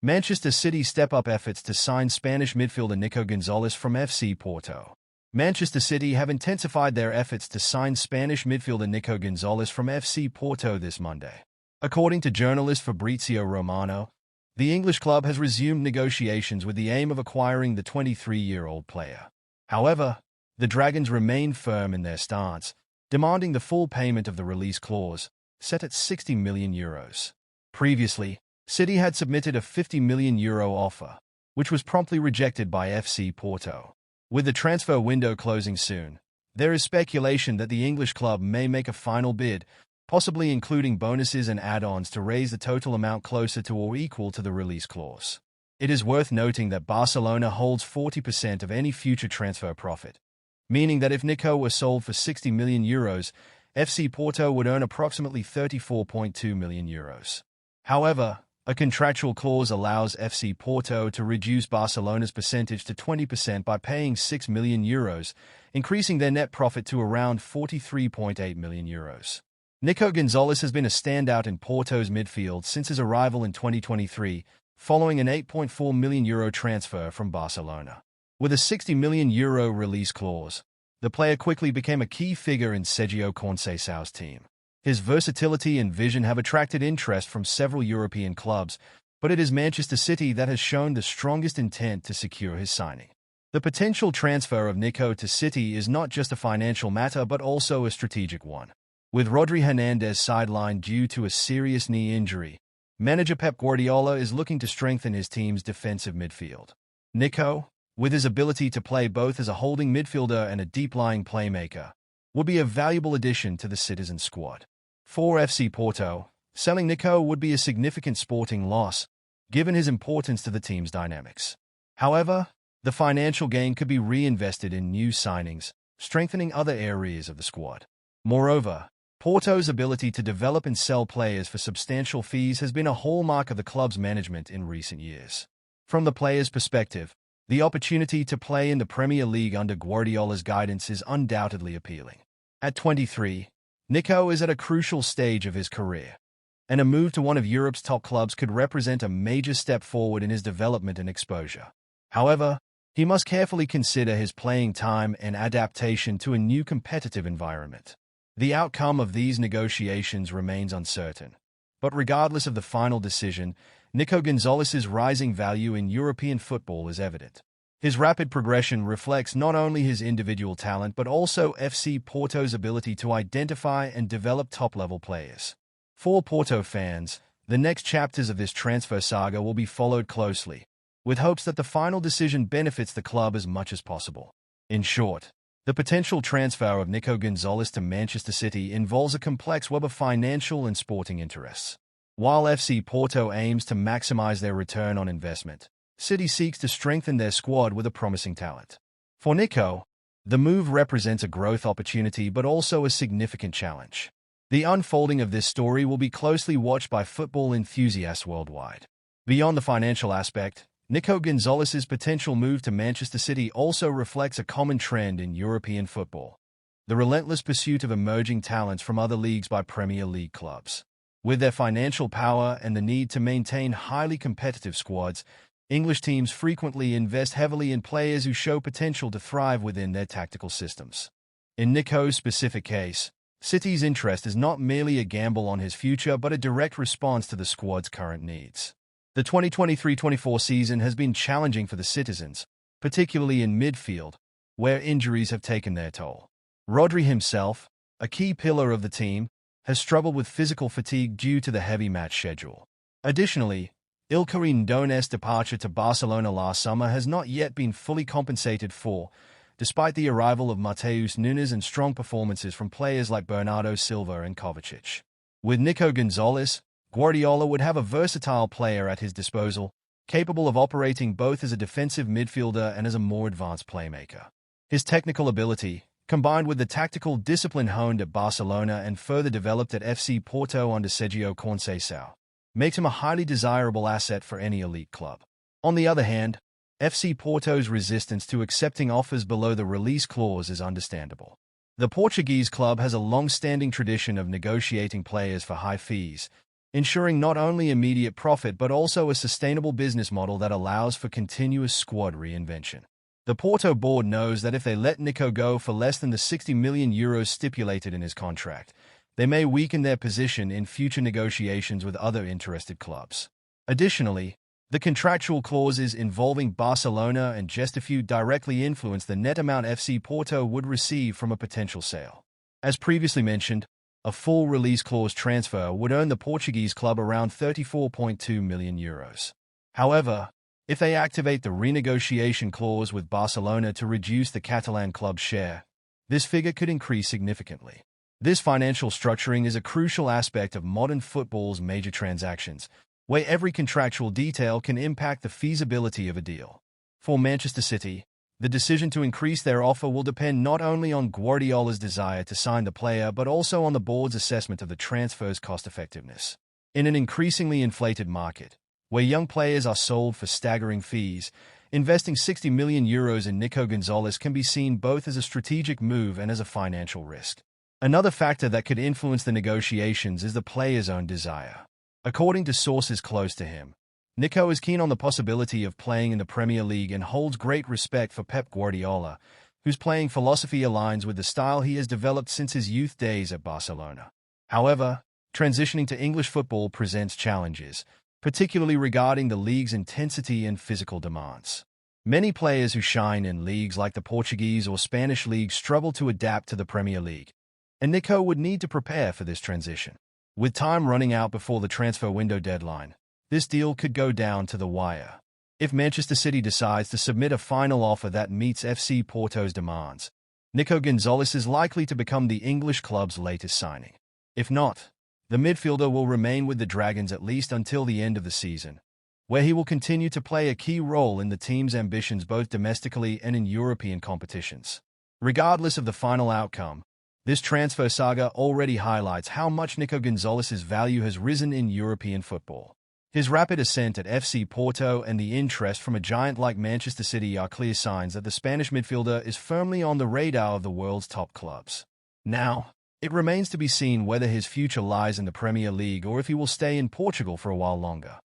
Manchester City step up efforts to sign Spanish midfielder Nico González from FC Porto. Manchester City have intensified their efforts to sign Spanish midfielder Nico González from FC Porto this Monday. According to journalist Fabrizio Romano, the English club has resumed negotiations with the aim of acquiring the 23-year-old player. However, the Dragons remain firm in their stance, demanding the full payment of the release clause, set at €60 million. Previously, City had submitted a €50 million offer, which was promptly rejected by FC Porto. With the transfer window closing soon, there is speculation that the English club may make a final bid, possibly including bonuses and add-ons to raise the total amount closer to or equal to the release clause. It is worth noting that Barcelona holds 40% of any future transfer profit, meaning that if Nico were sold for €60 million, FC Porto would earn approximately €34.2 million. However, a contractual clause allows FC Porto to reduce Barcelona's percentage to 20% by paying €6 million, increasing their net profit to around €43.8 million. Nico González has been a standout in Porto's midfield since his arrival in 2023, following an €8.4 million transfer from Barcelona. With a €60 million release clause, the player quickly became a key figure in Sergio Conceição's team. His versatility and vision have attracted interest from several European clubs, but it is Manchester City that has shown the strongest intent to secure his signing. The potential transfer of Nico to City is not just a financial matter but also a strategic one. With Rodri Hernandez sidelined due to a serious knee injury, manager Pep Guardiola is looking to strengthen his team's defensive midfield. Nico, with his ability to play both as a holding midfielder and a deep-lying playmaker, would be a valuable addition to the Citizen squad. For FC Porto, selling Nico would be a significant sporting loss, given his importance to the team's dynamics. However, the financial gain could be reinvested in new signings, strengthening other areas of the squad. Moreover, Porto's ability to develop and sell players for substantial fees has been a hallmark of the club's management in recent years. From the player's perspective, the opportunity to play in the Premier League under Guardiola's guidance is undoubtedly appealing. At 23, Nico is at a crucial stage of his career, and a move to one of Europe's top clubs could represent a major step forward in his development and exposure. However, he must carefully consider his playing time and adaptation to a new competitive environment. The outcome of these negotiations remains uncertain, but regardless of the final decision, Nico González's rising value in European football is evident. His rapid progression reflects not only his individual talent but also FC Porto's ability to identify and develop top-level players. For Porto fans, the next chapters of this transfer saga will be followed closely, with hopes that the final decision benefits the club as much as possible. In short, the potential transfer of Nico González to Manchester City involves a complex web of financial and sporting interests. While FC Porto aims to maximize their return on investment, City seeks to strengthen their squad with a promising talent. For Nico, the move represents a growth opportunity but also a significant challenge. The unfolding of this story will be closely watched by football enthusiasts worldwide. Beyond the financial aspect, Nico González's potential move to Manchester City also reflects a common trend in European football: the relentless pursuit of emerging talents from other leagues by Premier League clubs. With their financial power and the need to maintain highly competitive squads, English teams frequently invest heavily in players who show potential to thrive within their tactical systems. In Nico's specific case, City's interest is not merely a gamble on his future but a direct response to the squad's current needs. The 2023-24 season has been challenging for the Citizens, particularly in midfield, where injuries have taken their toll. Rodri himself, a key pillar of the team, has struggled with physical fatigue due to the heavy match schedule. Additionally, Ilkay Gündoğan's departure to Barcelona last summer has not yet been fully compensated for, despite the arrival of Matheus Nunes and strong performances from players like Bernardo Silva and Kovacic. With Nico González, Guardiola would have a versatile player at his disposal, capable of operating both as a defensive midfielder and as a more advanced playmaker. His technical ability, combined with the tactical discipline honed at Barcelona and further developed at FC Porto under Sergio Conceição, makes him a highly desirable asset for any elite club. On the other hand, FC Porto's resistance to accepting offers below the release clause is understandable. The Portuguese club has a long-standing tradition of negotiating players for high fees, ensuring not only immediate profit but also a sustainable business model that allows for continuous squad reinvention. The Porto board knows that if they let Nico go for less than the €60 million stipulated in his contract, they may weaken their position in future negotiations with other interested clubs. Additionally, the contractual clauses involving Barcelona and Gestafe directly influence the net amount FC Porto would receive from a potential sale. As previously mentioned, a full release clause transfer would earn the Portuguese club around €34.2 million. However, if they activate the renegotiation clause with Barcelona to reduce the Catalan club's share, this figure could increase significantly. This financial structuring is a crucial aspect of modern football's major transactions, where every contractual detail can impact the feasibility of a deal. For Manchester City, the decision to increase their offer will depend not only on Guardiola's desire to sign the player but also on the board's assessment of the transfer's cost-effectiveness. In an increasingly inflated market, where young players are sold for staggering fees, investing €60 million in Nico González can be seen both as a strategic move and as a financial risk. Another factor that could influence the negotiations is the player's own desire. According to sources close to him, Nico is keen on the possibility of playing in the Premier League and holds great respect for Pep Guardiola, whose playing philosophy aligns with the style he has developed since his youth days at Barcelona. However, transitioning to English football presents challenges, particularly regarding the league's intensity and physical demands. Many players who shine in leagues like the Portuguese or Spanish league struggle to adapt to the Premier League, and Nico would need to prepare for this transition. With time running out before the transfer window deadline, this deal could go down to the wire. If Manchester City decides to submit a final offer that meets FC Porto's demands, Nico González is likely to become the English club's latest signing. If not, the midfielder will remain with the Dragons at least until the end of the season, where he will continue to play a key role in the team's ambitions both domestically and in European competitions. Regardless of the final outcome, this transfer saga already highlights how much Nico González's value has risen in European football. His rapid ascent at FC Porto and the interest from a giant like Manchester City are clear signs that the Spanish midfielder is firmly on the radar of the world's top clubs. Now, it remains to be seen whether his future lies in the Premier League or if he will stay in Portugal for a while longer.